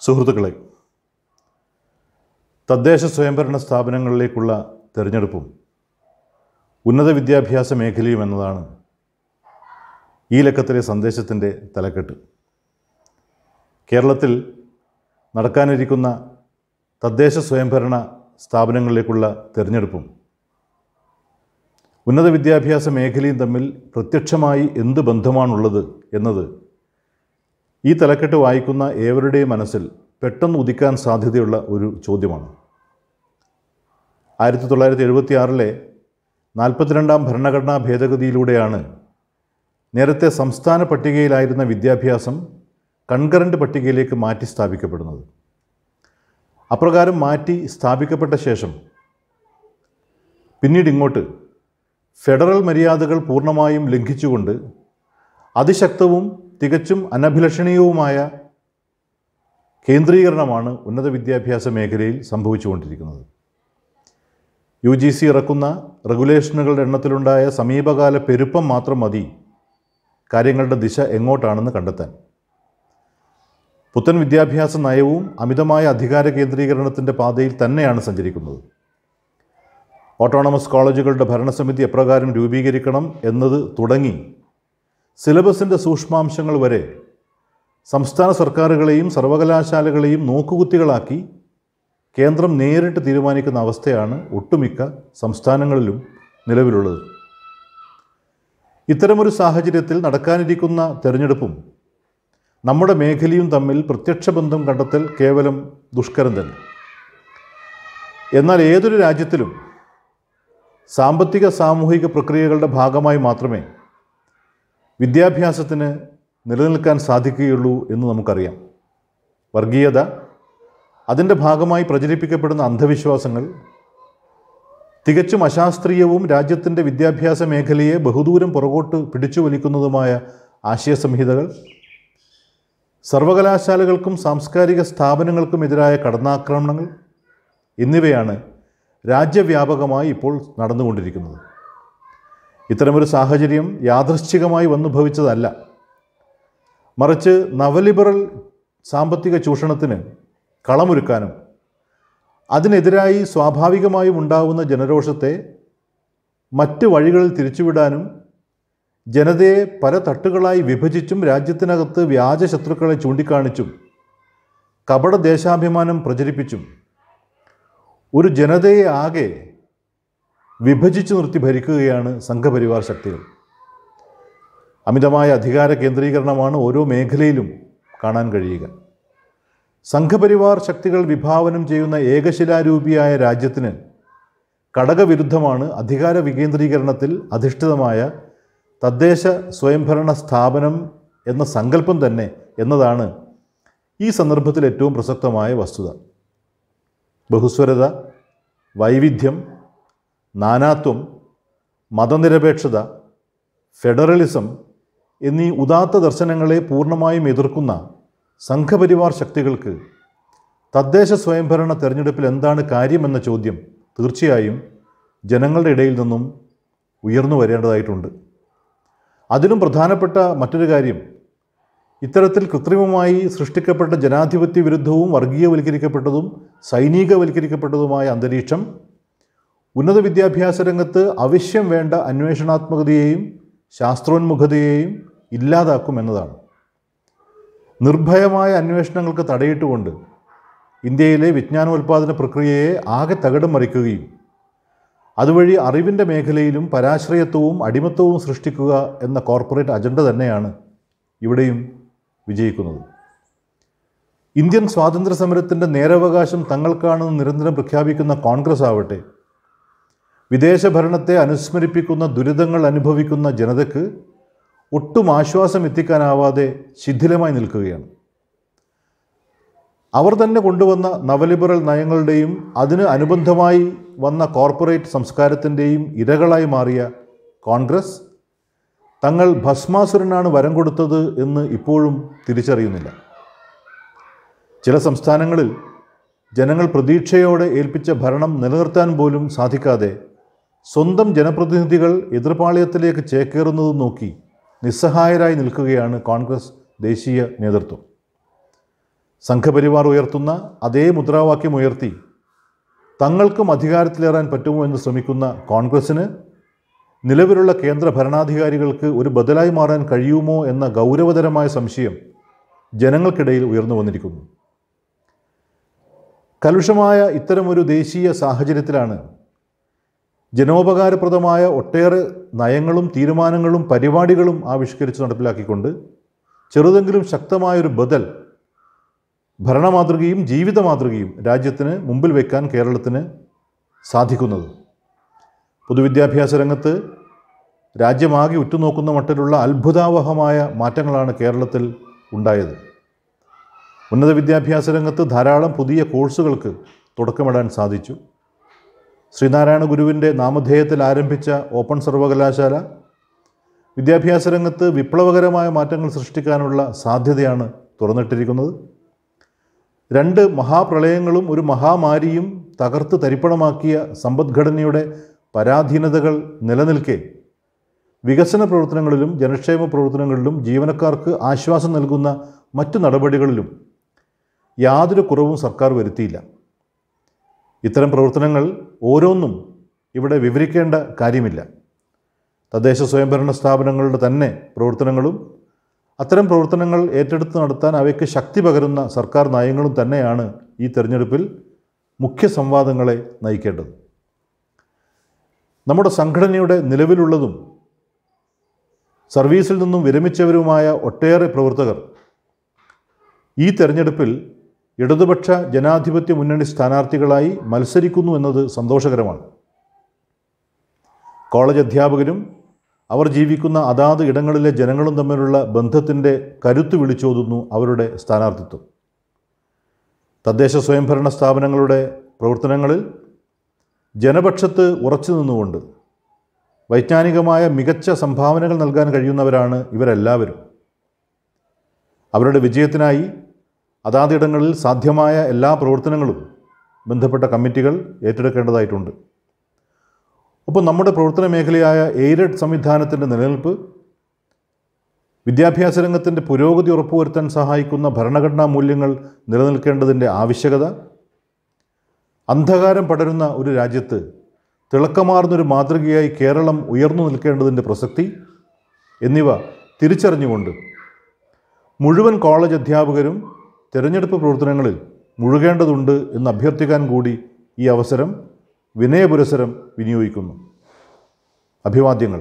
സുഹൃത്തുക്കളെ, തദ്ദേശ സ്വയംഭരണ സ്ഥാപനങ്ങളിലേക്കുള്ള തിരഞ്ഞെടുപ്പും ഉന്നത വിദ്യാഭ്യാസ മേഖലയും എന്നതാണ് ഈ ലക്കത്തിലെ സന്ദേശത്തിൻ്റെ തലക്കെട്ട്. കേരളത്തിൽ നടക്കാനിരിക്കുന്ന തദ്ദേശ സ്വയംഭരണ സ്ഥാപനങ്ങളിലേക്കുള്ള തിരഞ്ഞെടുപ്പും ഉന്നത വിദ്യാഭ്യാസ മേഖലയും തമ്മിൽ പ്രത്യക്ഷമായി എന്ത് ബന്ധമാണുള്ളത് എന്നത് ഈ തലക്കെട്ട് വായിക്കുന്ന ഏവരുടെയും മനസ്സിൽ പെട്ടെന്ന് ഉദിക്കാൻ സാധ്യതയുള്ള ഒരു ചോദ്യമാണ്. 1976 42-ാം ഭരണഘടനാ ഭേദഗതിയിലൂടെയാണ് നേരത്തെ സംസ്ഥാന പട്ടികയിലായിരുന്ന വിദ്യാഭ്യാസം കൺകറൻറ്റ് പട്ടികയിലേക്ക് മാറ്റി സ്ഥാപിക്കപ്പെടുന്നത്. അപ്രകാരം മാറ്റി സ്ഥാപിക്കപ്പെട്ട ശേഷം പിന്നീട് ഇങ്ങോട്ട് ഫെഡറൽ മര്യാദകൾ പൂർണ്ണമായും ലംഘിച്ചുകൊണ്ട് അതിശക്തവും തികച്ചും അനഭിലഷണീയവുമായ കേന്ദ്രീകരണമാണ് ഉന്നത വിദ്യാഭ്യാസ മേഖലയിൽ സംഭവിച്ചുകൊണ്ടിരിക്കുന്നത്. UGC ഇറക്കുന്ന റെഗുലേഷനുകളുടെ എണ്ണത്തിലുണ്ടായ സമീപകാല പെരുപ്പം മാത്രം മതി കാര്യങ്ങളുടെ ദിശ എങ്ങോട്ടാണെന്ന് കണ്ടെത്താൻ. പുത്തൻ വിദ്യാഭ്യാസ നയവും അമിതമായ അധികാര കേന്ദ്രീകരണത്തിൻ്റെ പാതയിൽ തന്നെയാണ് സഞ്ചരിക്കുന്നത്. ഓട്ടോണമസ് കോളേജുകളുടെ ഭരണസമിതി എപ്രകാരം രൂപീകരിക്കണം എന്നത് തുടങ്ങി സിലബസിൻ്റെ സൂക്ഷ്മാംശങ്ങൾ വരെ സംസ്ഥാന സർക്കാരുകളെയും സർവകലാശാലകളെയും നോക്കുകുത്തികളാക്കി കേന്ദ്രം നേരിട്ട് തീരുമാനിക്കുന്ന അവസ്ഥയാണ് ഒട്ടുമിക്ക സംസ്ഥാനങ്ങളിലും നിലവിലുള്ളത്. ഇത്തരമൊരു സാഹചര്യത്തിൽ നടക്കാനിരിക്കുന്ന തെരഞ്ഞെടുപ്പും നമ്മുടെ മേഖലയും തമ്മിൽ പ്രത്യക്ഷ ബന്ധം കണ്ടെത്തൽ കേവലം ദുഷ്കരം തന്നെ. എന്നാൽ ഏതൊരു രാജ്യത്തിലും സാമ്പത്തിക സാമൂഹിക പ്രക്രിയകളുടെ ഭാഗമായി മാത്രമേ വിദ്യാഭ്യാസത്തിന് നിലനിൽക്കാൻ സാധിക്കുകയുള്ളൂ എന്ന് നമുക്കറിയാം. വർഗീയത, അതിൻ്റെ ഭാഗമായി പ്രചരിപ്പിക്കപ്പെടുന്ന അന്ധവിശ്വാസങ്ങൾ, തികച്ചും അശാസ്ത്രീയവും രാജ്യത്തിൻ്റെ വിദ്യാഭ്യാസ മേഖലയെ ബഹുദൂരം പുറകോട്ട് പിടിച്ചു വലിക്കുന്നതുമായ ആശയസംഹിതകൾ, സർവകലാശാലകൾക്കും സാംസ്കാരിക സ്ഥാപനങ്ങൾക്കുമെതിരായ കടന്നാക്രമണങ്ങൾ എന്നിവയാണ് രാജ്യവ്യാപകമായി ഇപ്പോൾ നടന്നുകൊണ്ടിരിക്കുന്നത്. ഇത്തരമൊരു സാഹചര്യം യാദൃശ്ചികമായി വന്നുഭവിച്ചതല്ല, മറിച്ച് നവലിബറൽ സാമ്പത്തിക ചൂഷണത്തിന് കളമൊരുക്കാനും അതിനെതിരായി സ്വാഭാവികമായും ഉണ്ടാവുന്ന ജനരോഷത്തെ മറ്റ് വഴികളിൽ തിരിച്ചുവിടാനും ജനതയെ പല തട്ടുകളായി വിഭജിച്ചും രാജ്യത്തിനകത്ത് വ്യാജ ശത്രുക്കളെ ചൂണ്ടിക്കാണിച്ചും കപട ദേശാഭിമാനം പ്രചരിപ്പിച്ചും ഒരു ജനതയെ ആകെ വിഭജിച്ചു നിർത്തി ഭരിക്കുകയാണ് സംഘപരിവാർ ശക്തികൾ. അമിതമായ അധികാര കേന്ദ്രീകരണമാണ് ഓരോ മേഖലയിലും കാണാൻ കഴിയുക. സംഘപരിവാർ ശക്തികൾ വിഭാവനം ചെയ്യുന്ന ഏകശിലാരൂപിയായ രാജ്യത്തിന് ഘടകവിരുദ്ധമാണ് അധികാര വികേന്ദ്രീകരണത്തിൽ അധിഷ്ഠിതമായ തദ്ദേശ സ്വയംഭരണ സ്ഥാപനം എന്ന സങ്കല്പം തന്നെ എന്നതാണ് ഈ സന്ദർഭത്തിൽ ഏറ്റവും പ്രസക്തമായ വസ്തുത. ബഹുസ്വരത, വൈവിധ്യം, നാനാത്വം, മതനിരപേക്ഷത, ഫെഡറലിസം എന്നീ ഉദാത്ത ദർശനങ്ങളെ പൂർണ്ണമായും എതിർക്കുന്ന സംഘപരിവാർ ശക്തികൾക്ക് തദ്ദേശ സ്വയംഭരണ തെരഞ്ഞെടുപ്പിൽ എന്താണ് കാര്യമെന്ന ചോദ്യം തീർച്ചയായും ജനങ്ങളുടെ ഇടയിൽ നിന്നും ഉയർന്നു വരേണ്ടതായിട്ടുണ്ട്. അതിലും പ്രധാനപ്പെട്ട മറ്റൊരു കാര്യം, ഇത്തരത്തിൽ കൃത്രിമമായി സൃഷ്ടിക്കപ്പെട്ട ജനാധിപത്യ വിരുദ്ധവും വർഗീയവൽക്കരിക്കപ്പെട്ടതും സൈനികവൽക്കരിക്കപ്പെട്ടതുമായ അന്തരീക്ഷം ഉന്നത വിദ്യാഭ്യാസ രംഗത്ത് ആവശ്യം വേണ്ട അന്വേഷണാത്മകതയെയും ശാസ്ത്രോന്മുഖതയെയും ഇല്ലാതാക്കുമെന്നതാണ്. നിർഭയമായ അന്വേഷണങ്ങൾക്ക് തടയിട്ടുകൊണ്ട് ഇന്ത്യയിലെ വിജ്ഞാനോൽപാദന പ്രക്രിയയെ ആകെ തകിടം മറിക്കുകയും അതുവഴി അറിവിൻ്റെ മേഖലയിലും പരാശ്രയത്വവും അടിമത്വവും സൃഷ്ടിക്കുക എന്ന കോർപ്പറേറ്റ് അജണ്ട തന്നെയാണ് ഇവിടെയും വിജയിക്കുന്നത്. ഇന്ത്യൻ സ്വാതന്ത്ര്യ സമരത്തിൻ്റെ നേരവകാശം തങ്ങൾക്കാണെന്ന് നിരന്തരം പ്രഖ്യാപിക്കുന്ന കോൺഗ്രസ് ആവട്ടെ, വിദേശ ഭരണത്തെ അനുസ്മരിപ്പിക്കുന്ന ദുരിതങ്ങൾ അനുഭവിക്കുന്ന ജനതയ്ക്ക് ഒട്ടും ആശ്വാസം എത്തിക്കാനാവാതെ ശിഥിലമായി നിൽക്കുകയാണ്. അവർ തന്നെ കൊണ്ടുവന്ന നവലിബറൽ നയങ്ങളുടെയും അതിന് അനുബന്ധമായി വന്ന കോർപ്പറേറ്റ് സംസ്കാരത്തിൻ്റെയും ഇരകളായി മാറിയ കോൺഗ്രസ് തങ്ങൾ ഭസ്മാസുരനാണ് വരം കൊടുത്തത് എന്ന് ഇപ്പോഴും തിരിച്ചറിയുന്നില്ല. ചില സംസ്ഥാനങ്ങളിൽ ജനങ്ങൾ പ്രതീക്ഷയോടെ ഏൽപ്പിച്ച ഭരണം നിലനിർത്താൻ പോലും സാധിക്കാതെ സ്വന്തം ജനപ്രതിനിധികൾ എതിർപാളയത്തിലേക്ക് ചേക്കേറുന്നതും നോക്കി നിസ്സഹായരായി നിൽക്കുകയാണ് കോൺഗ്രസ് ദേശീയ നേതൃത്വം. സംഘപരിവാർ ഉയർത്തുന്ന അതേ മുദ്രാവാക്യം ഉയർത്തി തങ്ങൾക്കും അധികാരത്തിലേറാൻ പറ്റുമോ എന്ന് ശ്രമിക്കുന്ന കോൺഗ്രസ്സിന് നിലവിലുള്ള കേന്ദ്ര ഭരണാധികാരികൾക്ക് ഒരു ബദലായി മാറാൻ കഴിയുമോ എന്ന ഗൗരവതരമായ സംശയം ജനങ്ങൾക്കിടയിൽ ഉയർന്നു വന്നിരിക്കുന്നു. കലുഷമായ ഇത്തരമൊരു ദേശീയ സാഹചര്യത്തിലാണ് ജനോപകാരപ്രദമായ ഒട്ടേറെ നയങ്ങളും തീരുമാനങ്ങളും പരിപാടികളും ആവിഷ്കരിച്ച് നടപ്പിലാക്കിക്കൊണ്ട് ചെറുതെങ്കിലും ശക്തമായൊരു ബദൽ ഭരണമാതൃകയും ജീവിത മാതൃകയും രാജ്യത്തിന് മുമ്പിൽ വയ്ക്കാൻ കേരളത്തിന് സാധിക്കുന്നത്. പൊതുവിദ്യാഭ്യാസ രംഗത്ത് രാജ്യമാകെ ഉറ്റുനോക്കുന്ന മട്ടിലുള്ള അത്ഭുതാവഹമായ മാറ്റങ്ങളാണ് കേരളത്തിൽ ഉണ്ടായത്. ഉന്നത വിദ്യാഭ്യാസ രംഗത്ത് ധാരാളം പുതിയ കോഴ്സുകൾക്ക് തുടക്കമിടാൻ സാധിച്ചു. ശ്രീനാരായണ ഗുരുവിൻ്റെ നാമധേയത്തിൽ ആരംഭിച്ച ഓപ്പൺ സർവകലാശാല വിദ്യാഭ്യാസ രംഗത്ത് വിപ്ലവകരമായ മാറ്റങ്ങൾ സൃഷ്ടിക്കാനുള്ള സാധ്യതയാണ് തുറന്നിട്ടിരിക്കുന്നത്. 2 മഹാപ്രളയങ്ങളും ഒരു മഹാമാരിയും തകർത്ത് തരിപ്പണമാക്കിയ സമ്പദ്ഘടനയുടെ പരാധീനതകൾ നിലനിൽക്കെ വികസന പ്രവർത്തനങ്ങളിലും ജനക്ഷേമ പ്രവർത്തനങ്ങളിലും ജീവനക്കാർക്ക് ആശ്വാസം നൽകുന്ന മറ്റു നടപടികളിലും യാതൊരു കുറവും സർക്കാർ വരുത്തിയില്ല. ഇത്തരം പ്രവർത്തനങ്ങൾ ഓരോന്നും ഇവിടെ വിവരിക്കേണ്ട കാര്യമില്ല. തദ്ദേശ സ്വയംഭരണ സ്ഥാപനങ്ങളുടെ തന്നെ പ്രവർത്തനങ്ങളും അത്തരം പ്രവർത്തനങ്ങൾ ഏറ്റെടുത്ത് നടത്താൻ അവയ്ക്ക് ശക്തി പകരുന്ന സർക്കാർ നയങ്ങളും തന്നെയാണ് ഈ തെരഞ്ഞെടുപ്പിൽ മുഖ്യ സംവാദങ്ങളെ നയിക്കേണ്ടത്. നമ്മുടെ സംഘടനയുടെ നിലവിലുള്ളതും സർവീസിൽ നിന്നും വിരമിച്ചവരുമായ ഒട്ടേറെ പ്രവർത്തകർ ഈ തെരഞ്ഞെടുപ്പിൽ ഇടതുപക്ഷ ജനാധിപത്യ മുന്നണി സ്ഥാനാർത്ഥികളായി മത്സരിക്കുന്നു എന്നത് സന്തോഷകരമാണ്. കോളേജ് അധ്യാപകരും അവർ ജീവിക്കുന്ന അതാത് ഇടങ്ങളിലെ ജനങ്ങളും തമ്മിലുള്ള ബന്ധത്തിൻ്റെ കരുത്ത് വിളിച്ചോതുന്നു അവരുടെ സ്ഥാനാർത്ഥിത്വം. തദ്ദേശ സ്വയംഭരണ സ്ഥാപനങ്ങളുടെ പ്രവർത്തനങ്ങളിൽ ജനപക്ഷത്ത് ഉറച്ചു നിന്നുകൊണ്ട് വൈജ്ഞാനികമായ മികച്ച സംഭാവനകൾ നൽകാൻ കഴിയുന്നവരാണ് ഇവരെല്ലാവരും. അവരുടെ വിജയത്തിനായി അതാതിടങ്ങളിൽ സാധ്യമായ എല്ലാ പ്രവർത്തനങ്ങളും ബന്ധപ്പെട്ട കമ്മിറ്റികൾ ഏറ്റെടുക്കേണ്ടതായിട്ടുണ്ട്. ഒപ്പം നമ്മുടെ പ്രവർത്തന മേഖലയായ എയ്ഡഡ് സംവിധാനത്തിൻ്റെ നിലനിൽപ്പ്, വിദ്യാഭ്യാസ രംഗത്തിൻ്റെ പുരോഗതി ഉറപ്പുവരുത്താൻ സഹായിക്കുന്ന ഭരണഘടനാ മൂല്യങ്ങൾ നിലനിൽക്കേണ്ടതിൻ്റെ ആവശ്യകത, അന്ധകാരം പടരുന്ന ഒരു രാജ്യത്ത് തിളക്കമാർന്നൊരു മാതൃകയായി കേരളം ഉയർന്നു നിൽക്കേണ്ടതിൻ്റെ പ്രസക്തി എന്നിവ തിരിച്ചറിഞ്ഞുകൊണ്ട് മുഴുവൻ കോളേജ് അധ്യാപകരും തിരഞ്ഞെടുപ്പ് പ്രവർത്തനങ്ങളിൽ മുഴുകേണ്ടതുണ്ട് എന്ന് അഭ്യർത്ഥിക്കാൻ കൂടി ഈ അവസരം വിനയപുരസരം വിനിയോഗിക്കുന്നു. അഭിവാദ്യങ്ങൾ.